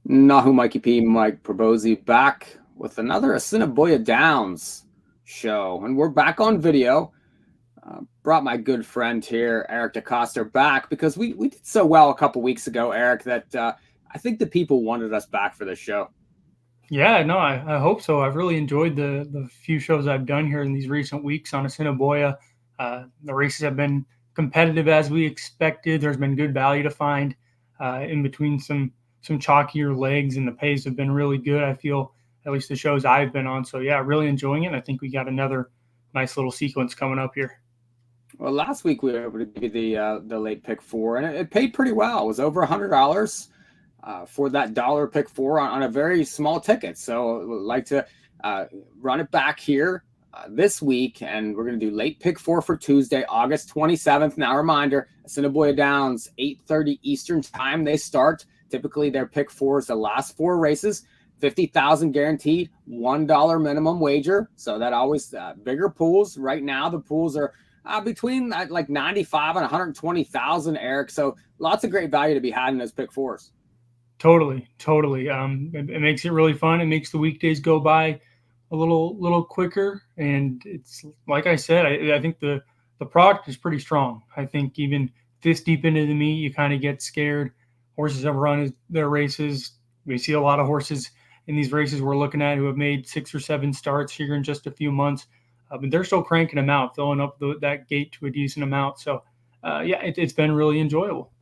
Nahu Mikey P, Mike Pribozie back with another Assiniboia Downs show. And we're back on video. Brought my good friend here, Eric Decoster, back because we did so well a couple weeks ago, Eric, that I think the people wanted us back for this show. Yeah, no, I hope so. I've really enjoyed the few shows I've done here in these recent weeks on Assiniboia. The races have been competitive as we expected. There's been good value to find in between some chalkier legs, and the pays have been really good. I feel, at least the shows I've been on. So yeah, really enjoying it. I think we got another nice little sequence coming up here. Well, last week we were able to give you the late pick four, and it paid pretty well. It was over $100 for that dollar pick four on a very small ticket. So I'd like to run it back here this week, and we're going to do late pick four for Tuesday, August 27th. Now, reminder, Assiniboia Downs, 8:30 Eastern time. They start. Typically, their pick four is the last four races. 50,000 guaranteed, $1 minimum wager. So that always bigger pools. Right now, the pools are between like 95 and 120,000, Eric. So lots of great value to be had in those pick fours. Totally. It makes it really fun. It makes the weekdays go by a little quicker. And it's like I said, I think the product is pretty strong. I think even this deep into the meet, you kind of get scared. Horses have run their races. We see a lot of horses in these races we're looking at who have made 6 or 7 starts here in just a few months. But they're still cranking them out, filling up that gate to a decent amount. So, it's been really enjoyable.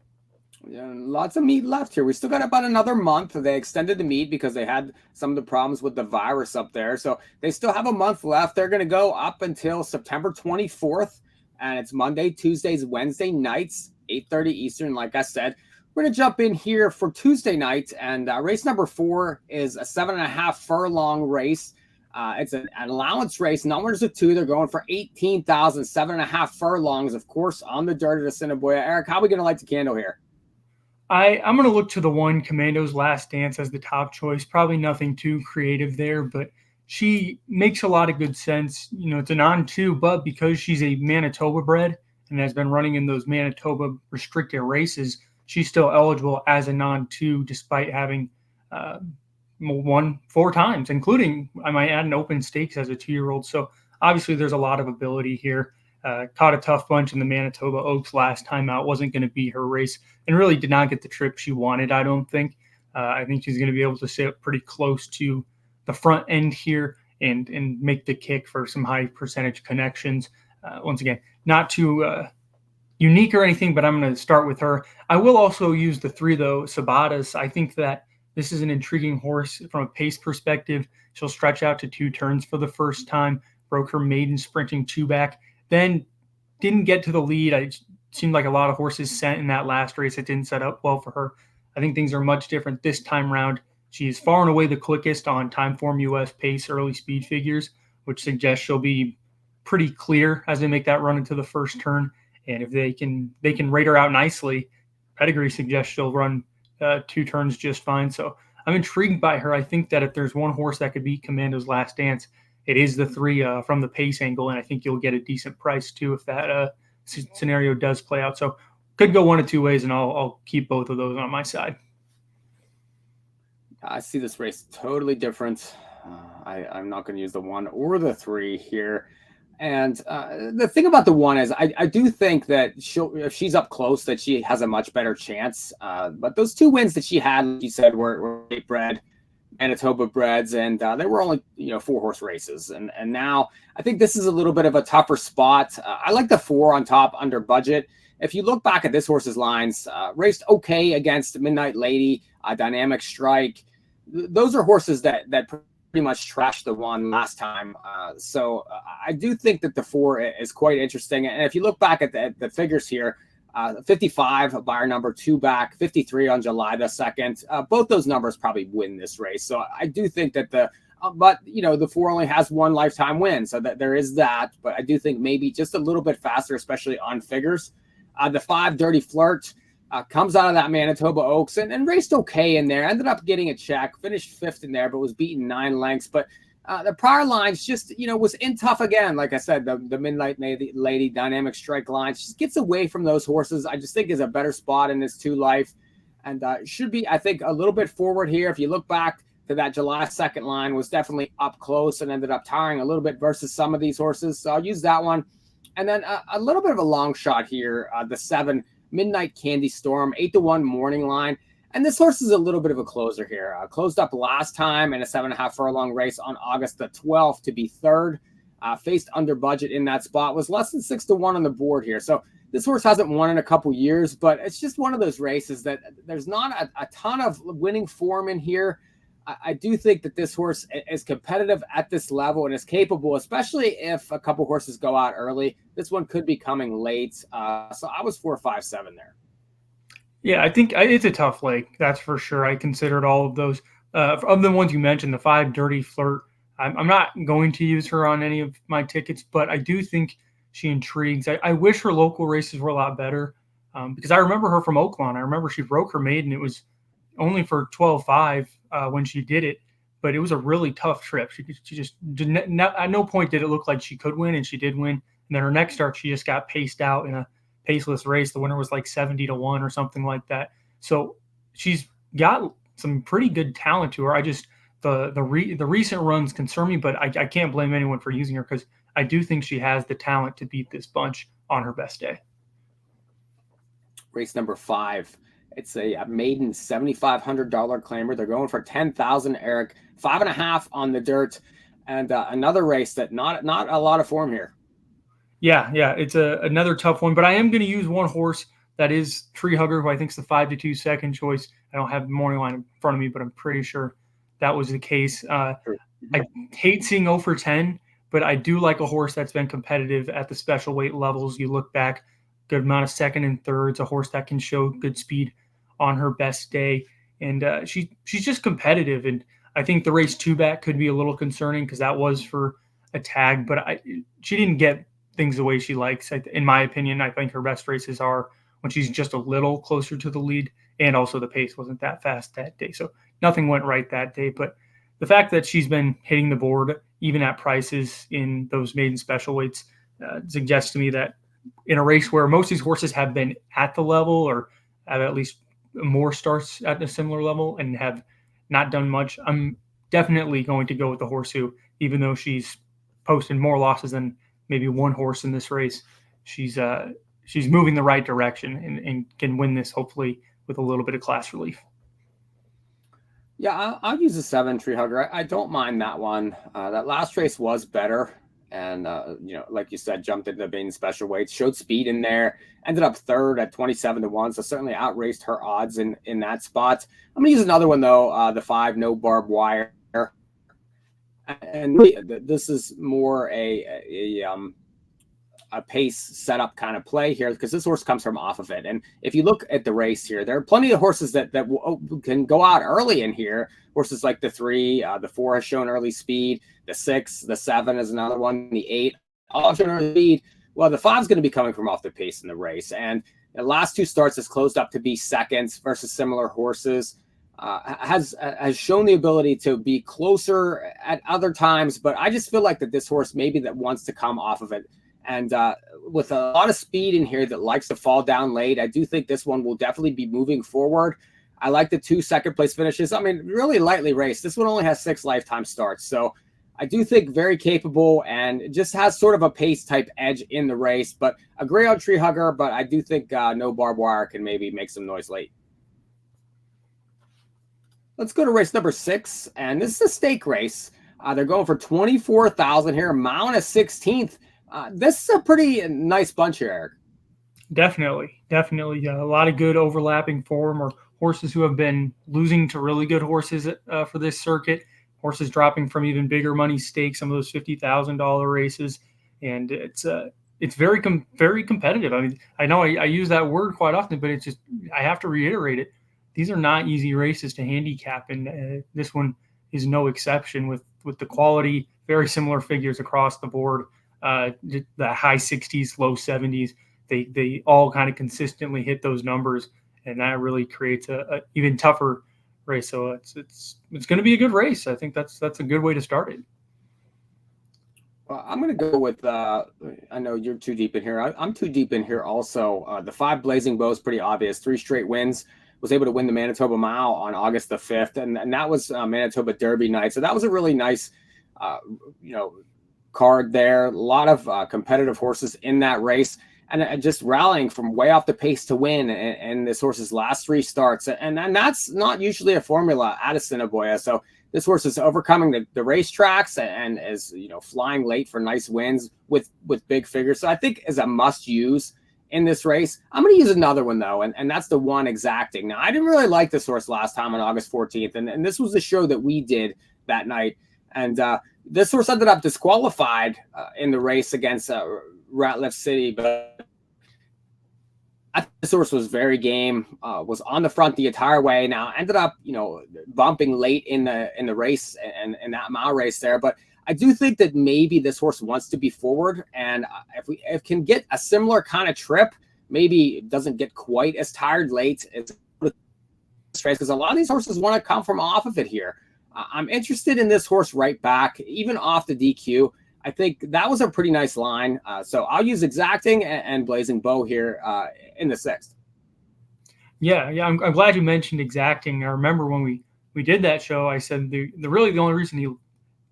Yeah, lots of meat left here. We still got about another month. They extended the meet because they had some of the problems with the virus up there. So they still have a month left. They're going to go up until September 24th. And it's Monday, Tuesdays, Wednesday nights, 8:30 Eastern. Like I said, we're going to jump in here for Tuesday night. And race number 4 is a 7.5 furlong race. It's an allowance race. Numbers of 2. They're going for 18,000, 7.5 furlongs, of course, on the dirt at Assiniboia. Eric, how are we going to light the candle here? I'm going to look to the one, Commando's Last Dance, as the top choice. Probably nothing too creative there, but she makes a lot of good sense. You know, it's an on 2, but because she's a Manitoba bred and has been running in those Manitoba restricted races, she's still eligible as a non-2 despite having won 4 times, including, I might add, an open stakes as a 2-year-old. So obviously there's a lot of ability here. Caught a tough bunch in the Manitoba Oaks last time out. Wasn't going to be her race and really did not get the trip she wanted, I don't think. I think she's going to be able to sit pretty close to the front end here and make the kick for some high percentage connections. Once again, not too unique or anything, but I'm going to start with her. I will also use the 3, though, Sabatas. I think that this is an intriguing horse from a pace perspective. She'll stretch out to 2 turns for the first time, broke her maiden sprinting 2 back, then didn't get to the lead. It seemed like a lot of horses sent in that last race. It didn't set up well for her. I think things are much different this time around. She is far and away the quickest on Timeform US pace early speed figures, which suggests she'll be pretty clear as they make that run into the first turn. And if they can rate her out nicely, pedigree suggests she'll run 2 turns just fine. So I'm intrigued by her. I think that if there's one horse that could beat Commando's Last Dance, it is the 3 from the pace angle, and I think you'll get a decent price too if that scenario does play out. So could go one of 2 ways, and I'll keep both of those on my side. I see this race totally different. I'm not going to use the 1 or the 3 here. And the thing about the 1 is I do think that if she's up close, that she has a much better chance. But those 2 wins that she had, like you said, were bred, Manitoba breds, and they were only 4-horse races. And now I think this is a little bit of a tougher spot. I like the 4 on top under budget. If you look back at this horse's lines, raced okay against Midnight Lady, Dynamic Strike. Those are horses that pretty much trashed the 1 last time. So I do think that the 4 is quite interesting. And if you look back at the figures here, 55 buyer number 2 back, 53 on July the 2nd. Both those numbers probably win this race. So I do think that the 4 only has 1 lifetime win. So that there is that. But I do think maybe just a little bit faster, especially on figures. The 5 Dirty Flirt comes out of that Manitoba Oaks and raced okay in there. Ended up getting a check, finished 5th in there, but was beaten 9 lengths. But the prior lines just, was in tough again. Like I said, the Midnight Lady Dynamic Strike line just gets away from those horses. I just think is a better spot in this 2 life. and should be, I think, a little bit forward here. If you look back to that July 2nd line, was definitely up close and ended up tiring a little bit versus some of these horses. So I'll use that one. And then a little bit of a long shot here, the 7 Midnight Candy Storm, 8-1 morning line. And this horse is a little bit of a closer here. Closed up last time in a 7.5 furlong race on August the 12th to be third. Faced under budget in that spot, was less than 6-1 on the board here. So this horse hasn't won in a couple years, but it's just one of those races that there's not a ton of winning form in here. I do think that this horse is competitive at this level and is capable, especially if a couple horses go out early. This one could be coming late. So I was 4, 5, 7 there. Yeah, I think it's a tough leg. That's for sure. I considered all of those. Of the ones you mentioned, the 5 Dirty Flirt, I'm not going to use her on any of my tickets, but I do think she intrigues. I wish her local races were a lot better because I remember her from Oaklawn. I remember she broke her maiden. It was only for 12.5 when she did it, but it was a really tough trip. She just didn't, at no point did it look like she could win, and she did win. And then her next start, she just got paced out in a paceless race. The winner was like 70-1 or something like that. So she's got some pretty good talent to her. I just the recent runs concern me, but I can't blame anyone for using her because I do think she has the talent to beat this bunch on her best day. Race number 5. It's a maiden $7,500 claimer. They're going for $10,000, Eric. 5.5 on the dirt, and another race that not a lot of form here. Yeah, it's another tough one, but I am going to use one horse that is Tree Hugger, who I think is the 5-2 second choice. I don't have the morning line in front of me, but I'm pretty sure that was the case. I hate seeing 0 for 10, but I do like a horse that's been competitive at the special weight levels. You look back, good amount of second and thirds, a horse that can show good speed on her best day, and she's just competitive. And I think the race 2 back could be a little concerning because that was for a tag, but she didn't get things the way she likes. In my opinion, I think her best races are when she's just a little closer to the lead, and also the pace wasn't that fast that day. So nothing went right that day, but the fact that she's been hitting the board even at prices in those maiden special weights suggests to me that in a race where most of these horses have been at the level or have at least more starts at a similar level and have not done much, I'm definitely going to go with the horse who, even though she's posted more losses than maybe one horse in this race, she's moving the right direction and can win this hopefully with a little bit of class relief. Yeah, I'll use a 7 Tree Hugger. I don't mind that one. That last race was better. And, like you said, jumped into the main special weights, showed speed in there, ended up third at 27-1. So certainly outraced her odds in that spot. I'm going to use another one, though, the 5 No Barbed Wire. And this is more a pace setup kind of play here because this horse comes from off of it. And if you look at the race here, there are plenty of horses that can go out early in here. Horses like the 3, the 4 has shown early speed. The 6, the 7 is another one. The 8, all shown early speed. Well, the 5 is going to be coming from off the pace in the race. And the last 2 starts has closed up to be seconds versus similar horses. Has shown the ability to be closer at other times, but I just feel like that this horse maybe that wants to come off of it. And with a lot of speed in here that likes to fall down late, I do think this one will definitely be moving forward. I like the 2 second-place finishes. I mean, really lightly raced. This one only has 6 lifetime starts. So I do think very capable and just has sort of a pace-type edge in the race. But agree on Tree Hugger, but I do think No Barbed Wire can maybe make some noise late. Let's go to race number 6, and this is a stake race. They're going for $24,000 here, Mount a 16th. This is a pretty nice bunch here, Eric. Definitely. A lot of good overlapping form, or horses who have been losing to really good horses for this circuit. Horses dropping from even bigger money stakes, some of those $50,000 races, and it's very competitive. I mean, I know I use that word quite often, but it's just I have to reiterate it. These are not easy races to handicap, and this one is no exception with the quality, very similar figures across the board, the high 60s, low 70s. They all kind of consistently hit those numbers, and that really creates a even tougher race. So it's going to be a good race. I think that's a good way to start it. Well, I'm going to go with, I know you're too deep in here. I'm too deep in here also. The 5 Blazing Bow is pretty obvious. 3 straight wins. was able to win the Manitoba Mile on August the 5th, and that was Manitoba Derby night. So that was a really nice, uh, you know, card there. A lot of competitive horses in that race, and just rallying from way off the pace to win. And this horse's last 3 starts, and that's not usually a formula at Assiniboia. So this horse is overcoming the racetracks and is flying late for nice wins with big figures. So I think is a must use in this race. I'm going to use another one though, and that's the one Exacting. Now I didn't really like this horse last time on August 14th, and this was the show that we did that night, and this horse ended up disqualified in the race against Ratliff City, but this horse was very game, was on the front the entire way. Now ended up, bumping late in the race and in that mile race there. But I do think that maybe this horse wants to be forward, and if we can get a similar kind of trip, maybe it doesn't get quite as tired late as this race, because a lot of these horses want to come from off of it here. I'm interested in this horse right back, even off the DQ. I think that was a pretty nice line. So I'll use Exacting and Blazing Bow here in the 6th. Yeah. I'm glad you mentioned Exacting. I remember when we did that show, I said the only reason he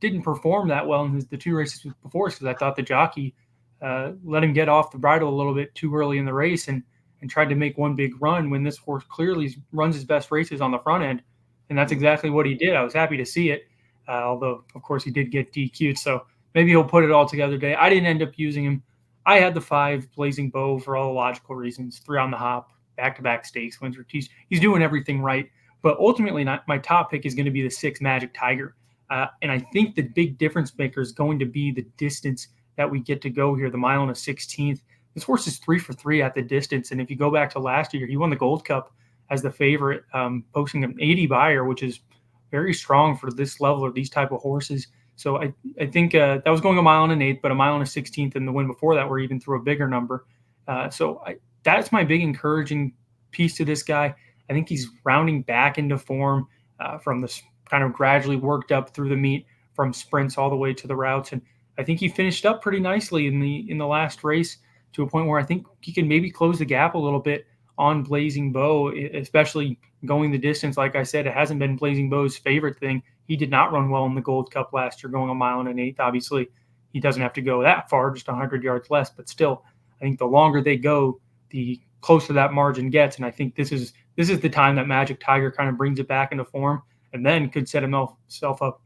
didn't perform that well in the 2 races before is because I thought the jockey let him get off the bridle a little bit too early in the race and tried to make one big run when this horse clearly runs his best races on the front end. And that's exactly what he did. I was happy to see it, although, of course, he did get DQ'd. So maybe he'll put it all together today. I didn't end up using him. I had the 5 Blazing Bow for all the logical reasons. 3 on the hop, back-to-back stakes wins. He's doing everything right. But ultimately, my top pick is going to be the 6 Magic Tiger. And I think the big difference maker is going to be the distance that we get to go here, the mile and a 16th. This horse is 3 for 3 at the distance. And if you go back to last year, he won the Gold Cup as the favorite, posting an 80 buyer, which is very strong for this level or these type of horses. So I think that was going a mile and an 8th, but a mile and a 16th in the win before that were even through a bigger number. That's my big encouraging piece to this guy. I think he's rounding back into form from this kind of gradually worked up through the meet from sprints all the way to the routes. And I think he finished up pretty nicely in the last race to a point where I think he can maybe close the gap a little bit on Blazing Bow, especially going the distance. Like I said, it hasn't been Blazing Bow's favorite thing. He did not run well in the Gold Cup last year, going a mile and an 8th. Obviously, he doesn't have to go that far, just 100 yards less. But still, I think the longer they go, the closer that margin gets. And I think this is the time that Magic Tiger kind of brings it back into form, and then could set himself up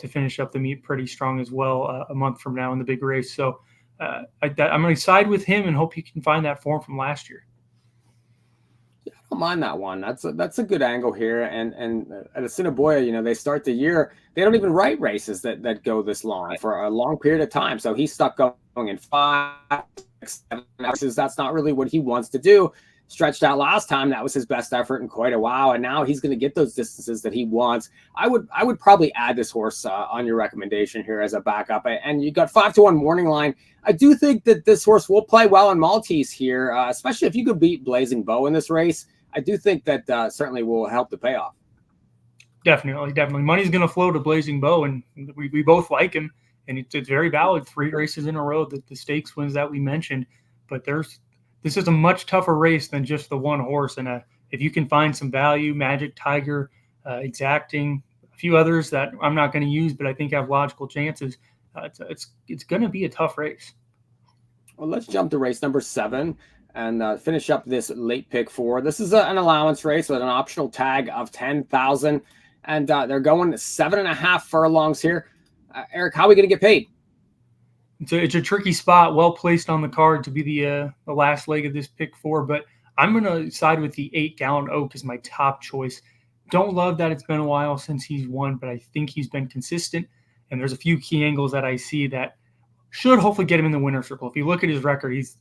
to finish up the meet pretty strong as well a month from now in the big race. So I'm going to side with him and hope he can find that form from last year. Yeah, I don't mind that one. That's a good angle here. And at Assiniboia, they start the year, they don't even write races that go this long for a long period of time. So he's stuck going in 5, 6, 7 races. That's not really what he wants to do. Stretched out last time, that was his best effort in quite a while, and now he's going to get those distances that he wants. I would probably add this horse on your recommendation here as a backup, and you got 5-1 morning line. I do think that this horse will play well in Maltese here, especially if you could beat Blazing Bow in this race. I do think that certainly will help the payoff. Definitely. Money's going to flow to Blazing Bow, and we both like him, and it's very valid. 3 races in a row, the stakes wins that we mentioned, but this is a much tougher race than just the one horse. And if you can find some value, Magic Tiger, Exacting, a few others that I'm not going to use, but I think have logical chances, it's going to be a tough race. Well, let's jump to race number 7 and finish up this late pick 4. This is an allowance race with an optional tag of 10,000, and they're going 7.5 furlongs here. Eric, how are we going to get paid? It's a tricky spot, well placed on the card to be the last leg of this pick 4, but I'm going to side with the 8 Gallon Oak as my top choice. Don't love that it's been a while since he's won, but I think he's been consistent, and there's a few key angles that I see that should hopefully get him in the winner's circle. If you look at his record, he's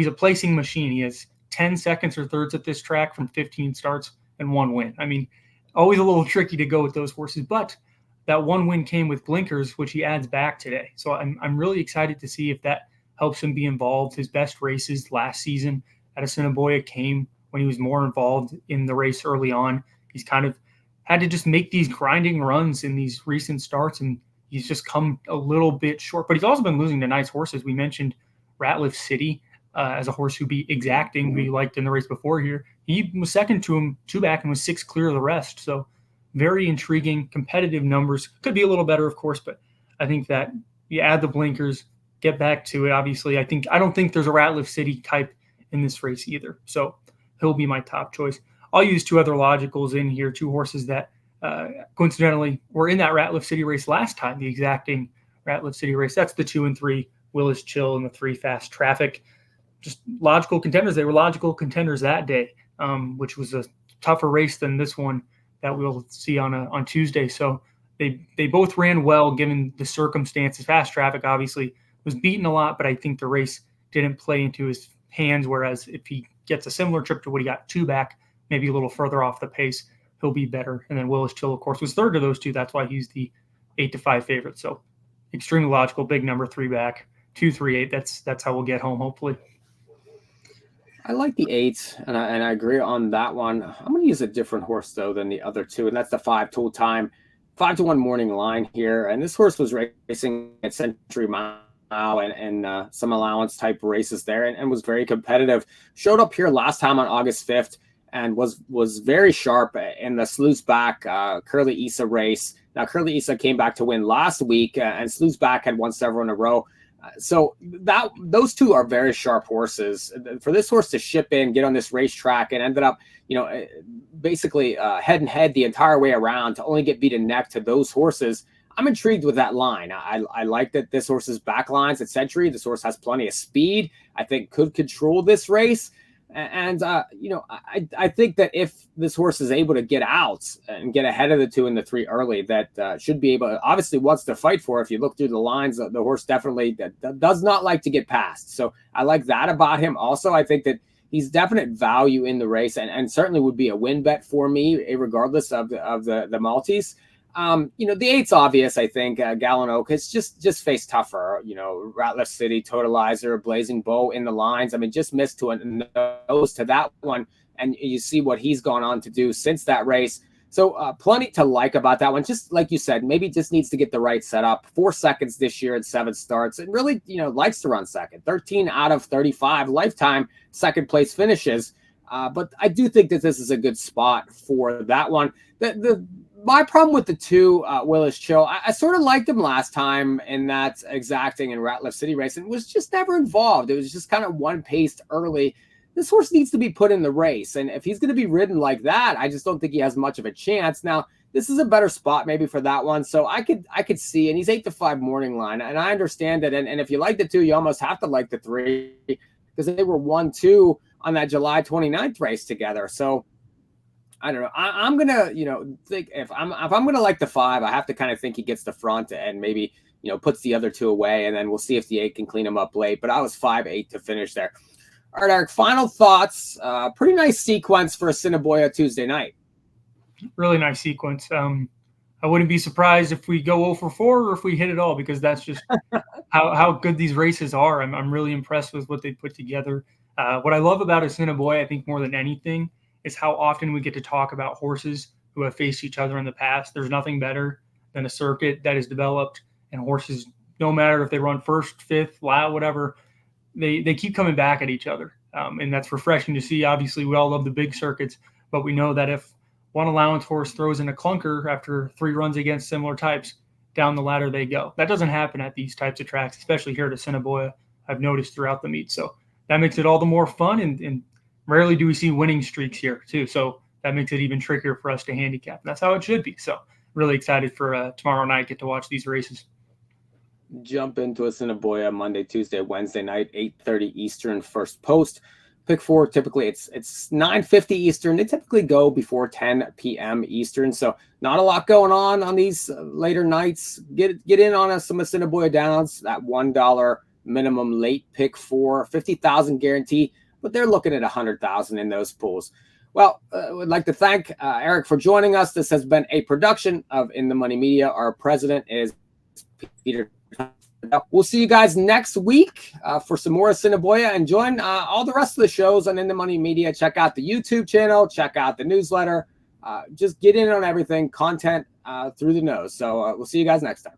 a placing machine. He has 10 seconds or thirds at this track from 15 starts and 1 win. I mean, always a little tricky to go with those horses, but that 1 win came with blinkers, which he adds back today. So I'm really excited to see if that helps him be involved. His best races last season at Assiniboia came when he was more involved in the race early on. He's kind of had to just make these grinding runs in these recent starts, and he's just come a little bit short. But he's also been losing to nice horses. We mentioned Ratliff City. as a horse who beat Exacting, who he liked in the race before here. He was second to him, two back, and was 6 clear of the rest. So very intriguing, competitive numbers. Could be a little better, of course, but I think that you add the blinkers, get back to it. Obviously, I don't think there's a Ratliff City type in this race either. So he'll be my top choice. I'll use 2 other logicals in here, 2 horses that coincidentally were in that Ratliff City race last time, the Exacting Ratliff City race. That's the 2 and 3, Willis Chill, and the 3 Fast Traffic. Just logical contenders. They were logical contenders that day, which was a tougher race than this one that we'll see on Tuesday. So they both ran well given the circumstances. Fast Traffic obviously was beaten a lot, but I think the race didn't play into his hands, whereas if he gets a similar trip to what he got 2 back, maybe a little further off the pace, he'll be better. And then Willis Chill, of course, was third to those 2. That's why he's the 8-5 favorite. So extremely logical, big number, 3 back, 2, 3, 8. That's how we'll get home, hopefully. I like the 8, and I agree on that one. I'm going to use a different horse, though, than the other 2, and that's the 5 Tool Time, 5-1 morning line here. And this horse was racing at Century Mile and some allowance type races there, and was very competitive. Showed up here last time on August 5th and was very sharp in the Sluice Back Curly Issa race. Now, Curly Issa came back to win last week, and Sluice Back had won several in a row. So those 2 are very sharp horses. For this horse to ship in, get on this racetrack, and ended up, basically head and head the entire way around to only get beaten neck to those horses, I'm intrigued with that line. I like that this horse's back lines at Century. This horse has plenty of speed. I think could control this race. And, I think that if this horse is able to get out and get ahead of the 2 and the 3 early, that should be able, obviously wants to fight for. If you look through the lines, the horse definitely does not like to get past. So I like that about him. Also, I think that he's definite value in the race and certainly would be a win bet for me, regardless of the Maltese. The 8's obvious. I think Gallon Oak has just faced tougher. Ratliff City, Totalizer, Blazing Bow in the lines. I mean, just missed to a nose to that one, and you see what he's gone on to do since that race. So plenty to like about that one. Just like you said, maybe just needs to get the right setup. 4 seconds this year at 7 starts, and really likes to run second. 13 out of 35 lifetime second place finishes. But I do think that this is a good spot for that one. My problem with the 2, Willis Chill, I sort of liked him last time in that Exacting and Ratliff City race, and was just never involved. It was just kind of one-paced early. This horse needs to be put in the race, and if he's going to be ridden like that, I just don't think he has much of a chance. Now, this is a better spot maybe for that one, so I could see, and he's 8-5 morning line, and I understand it. And if you like the 2, you almost have to like the 3 because they were 1-2 on that July 29th race together. So I don't know. I'm gonna, think if I'm gonna like the 5, I have to kind of think he gets the front and maybe puts the other 2 away, and then we'll see if the 8 can clean him up late. But I was 5-8 to finish there. All right, Eric. Final thoughts. Pretty nice sequence for Assiniboia Tuesday night. Really nice sequence. I wouldn't be surprised if we go 0 for 4 or if we hit it all, because that's just how good these races are. I'm really impressed with what they put together. What I love about Assiniboia, I think more than anything, is how often we get to talk about horses who have faced each other in the past. There's nothing better than a circuit that is developed, and horses, no matter if they run first, fifth, last, whatever, they keep coming back at each other. And that's refreshing to see. Obviously, we all love the big circuits, but we know that if one allowance horse throws in a clunker after 3 runs against similar types, down the ladder they go. That doesn't happen at these types of tracks, especially here at Assiniboia, I've noticed throughout the meet. So that makes it all the more fun, and rarely do we see winning streaks here too. So that makes it even trickier for us to handicap. And that's how it should be. So really excited for tomorrow night, get to watch these races. Jump into Assiniboia Monday, Tuesday, Wednesday night, 8:30 Eastern, first post. Pick 4, typically it's 9:50 Eastern. They typically go before 10 p.m. Eastern. So not a lot going on these later nights. Get in on some Assiniboia Downs, that $1 minimum late pick 4, 50,000 guarantee, but they're looking at 100,000 in those pools. Well, I would like to thank Eric for joining us. This has been a production of In the Money Media. Our president is Peter. We'll see you guys next week for some more Assiniboia, and join all the rest of the shows on In the Money Media. Check out the YouTube channel, check out the newsletter. Just get in on everything, content through the nose. So we'll see you guys next time.